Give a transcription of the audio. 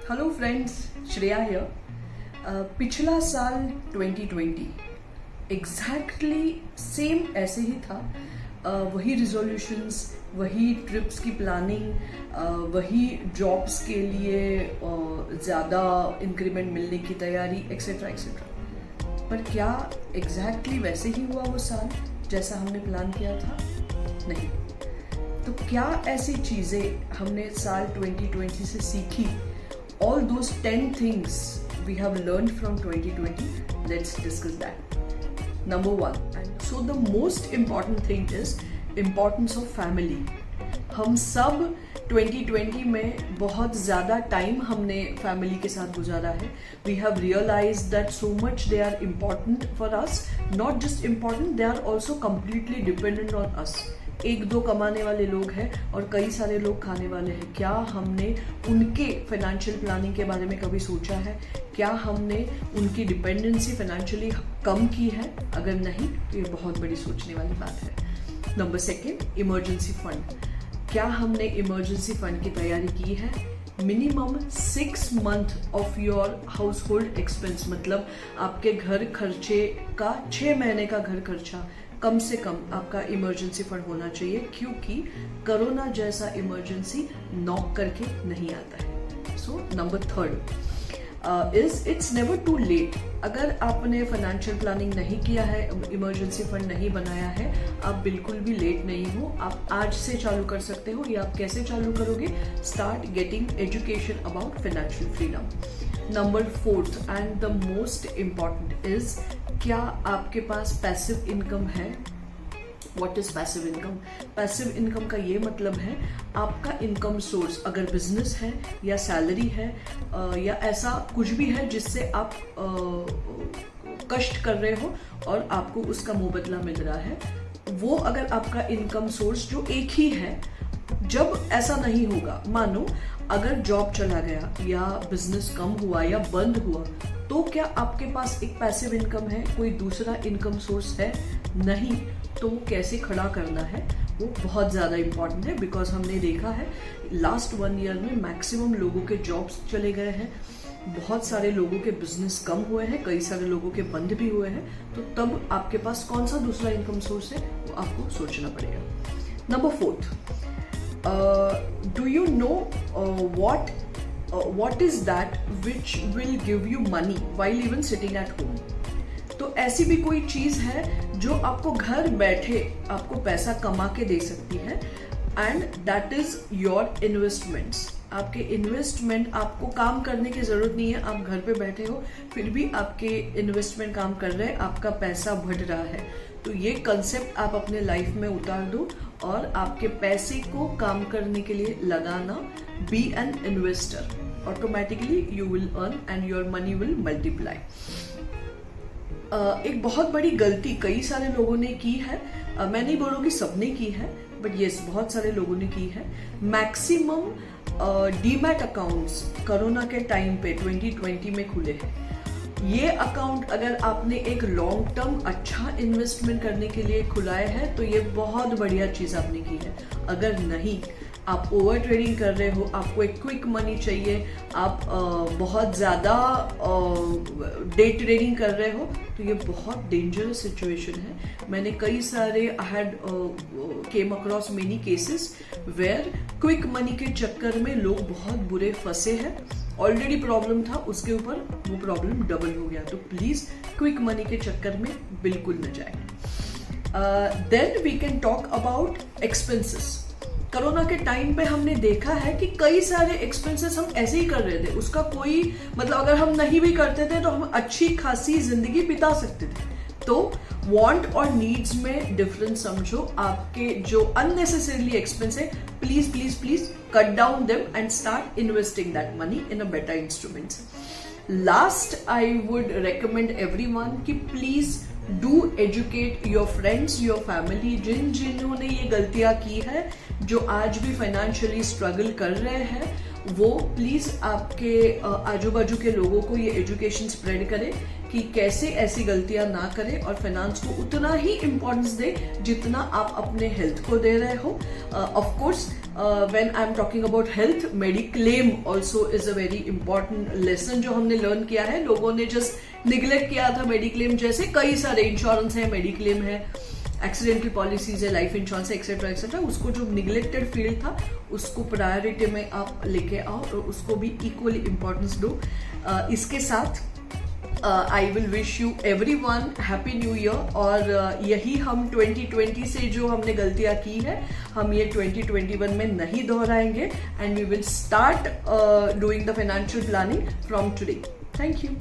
Hello friends, Shreya here. पिछला साल 2020 exactly same ऐसे ही था। वही रिजोल्यूशंस, वही ट्रिप्स की प्लानिंग, वही जॉब्स के लिए ज़्यादा इंक्रीमेंट मिलने की तैयारी, एक्सेट्रा एक्सेट्रा। पर क्या एग्जैक्टली वैसे ही हुआ वो साल जैसा हमने प्लान किया था? नहीं। तो क्या ऐसी चीज़ें हमने साल 2020 से सीखी? All those 10 things we have learned from 2020, let's discuss that. Number one, and so the most important thing is importance of family. हम सब 2020 में बहुत ज़्यादा टाइम हमने फैमिली के साथ गुजारा है. We have realized that so much they are important for us. Not just important, they are also completely dependent on us. एक दो कमाने वाले लोग हैं और कई सारे लोग खाने वाले हैं. क्या हमने उनके फाइनेंशियल प्लानिंग के बारे में कभी सोचा है? क्या हमने उनकी डिपेंडेंसी फाइनेंशियली कम की है? अगर नहीं तो ये बहुत बड़ी सोचने वाली बात है. Number second, emergency fund. क्या हमने इमरजेंसी फंड की तैयारी की है? Minimum 6 month of your house hold expense, मतलब आपके घर खर्चे का 6 महीने का घर खर्चा कम से कम आपका इमरजेंसी फंड होना चाहिए, क्योंकि कोरोना जैसा इमरजेंसी नॉक करके नहीं आता है. So number third is it's never too late. अगर आपने फाइनेंशियल प्लानिंग नहीं किया है, इमरजेंसी फंड नहीं बनाया है, आप बिल्कुल भी लेट नहीं हो. आप आज से चालू कर सकते हो. या आप कैसे चालू करोगे? Start getting education about financial freedom. Number fourth and the most important is, क्या आपके पास पैसिव इनकम है? What is passive income? Passive income का ये मतलब है आपका इनकम सोर्स, अगर बिजनेस है या सैलरी है या ऐसा कुछ भी है जिससे आप कष्ट कर रहे हो और आपको उसका मुबदला मिल रहा है, वो अगर आपका इनकम सोर्स जो एक ही है. जब ऐसा नहीं होगा, मानो अगर जॉब चला गया या बिजनेस कम हुआ या बंद हुआ, तो क्या आपके पास एक पैसिव इनकम है? कोई दूसरा इनकम सोर्स है? नहीं. तो वो कैसे खड़ा करना है वो बहुत ज़्यादा इम्पॉर्टेंट है. बिकॉज हमने देखा है लास्ट 1 ईयर में मैक्सिमम लोगों के जॉब्स चले गए हैं, बहुत सारे लोगों के बिजनेस कम हुए हैं, कई सारे लोगों के बंद भी हुए हैं. तो तब आपके पास कौन सा दूसरा इनकम सोर्स है वो आपको सोचना पड़ेगा. Number fourth, do you know what is that which will give you money while even sitting at home? तो ऐसी भी कोई चीज है जो आपको घर बैठे आपको पैसा कमा के दे सकती है, and that is your investments. आपके इन्वेस्टमेंट, आपको काम करने की जरूरत नहीं है, आप घर पे बैठे हो फिर भी आपके इन्वेस्टमेंट काम कर रहे हैं, आपका पैसा बढ़ रहा है. तो ये कंसेप्ट आप अपने लाइफ में उतार दो और आपके पैसे को काम करने के लिए लगाना. Be an investor. Automatically you will earn and your money will multiply. एक बहुत बड़ी गलती कई सारे लोगों ने की है, मैं नहीं बोलूँगी सबने की है, बट यस बहुत सारे लोगों ने की है. मैक्सिमम डीमैट अकाउंट्स कोरोना के टाइम पे 2020 में खुले हैं. ये अकाउंट अगर आपने एक लॉन्ग टर्म अच्छा इन्वेस्टमेंट करने के लिए खुलाए है तो ये बहुत बढ़िया चीज आपने की है. अगर नहीं, आप ओवर ट्रेडिंग कर रहे हो, आपको एक क्विक मनी चाहिए, आप बहुत ज़्यादा डे ट्रेडिंग कर रहे हो, तो ये बहुत डेंजरस सिचुएशन है. मैंने कई सारे I had came across many cases where quick money के चक्कर में लोग बहुत बुरे फंसे हैं. ऑलरेडी प्रॉब्लम था, उसके ऊपर वो प्रॉब्लम डबल हो गया. तो प्लीज क्विक मनी के चक्कर में बिल्कुल न जाए. Then we can talk about expenses. Corona के टाइम पे हमने देखा है कि कई सारे एक्सपेंसेस हम ऐसे ही कर रहे थे, उसका कोई मतलब अगर हम नहीं भी करते थे तो हम अच्छी खासी जिंदगी बिता सकते थे. तो वांट और नीड्स में डिफरेंस समझो. आपके जो अननेसेसरीली एक्सपेंस है, please please please cut down them and start investing that money in a better instruments. Last I would recommend everyone कि please do educate your friends, your family. जिन्होंने ये गलतियां की है, जो आज भी फाइनेंशियली स्ट्रगल कर रहे हैं, वो प्लीज आपके आजू बाजू के लोगों को ये एजुकेशन स्प्रेड करें कि कैसे ऐसी गलतियां ना करें और फाइनेंस को उतना ही इम्पोर्टेंस दे जितना आप अपने हेल्थ को दे रहे हो. Of course when I'm talking about health, mediclaim also is a very important lesson जो हमने लर्न किया है. लोगों ने जस्ट निग्लेक्ट किया था मेडिक्लेम जैसे. कई सारे इंश्योरेंस है, मेडिक्लेम है, एक्सीडेंटल पॉलिसीज है, लाइफ इंश्योरेंस है, एक्सेट्रा एक्सेट्रा. उसको जो निग्लेक्टेड फील्ड था उसको प्रायोरिटी में आप लेके आओ और उसको भी इक्वली इंपॉर्टेंस दो. इसके साथ I will wish you everyone happy new year. और यही हम 2020 से जो हमने गलतियां की है हम ये 2021 में नहीं दोहराएंगे. And we will start doing the financial planning from today. Thank you.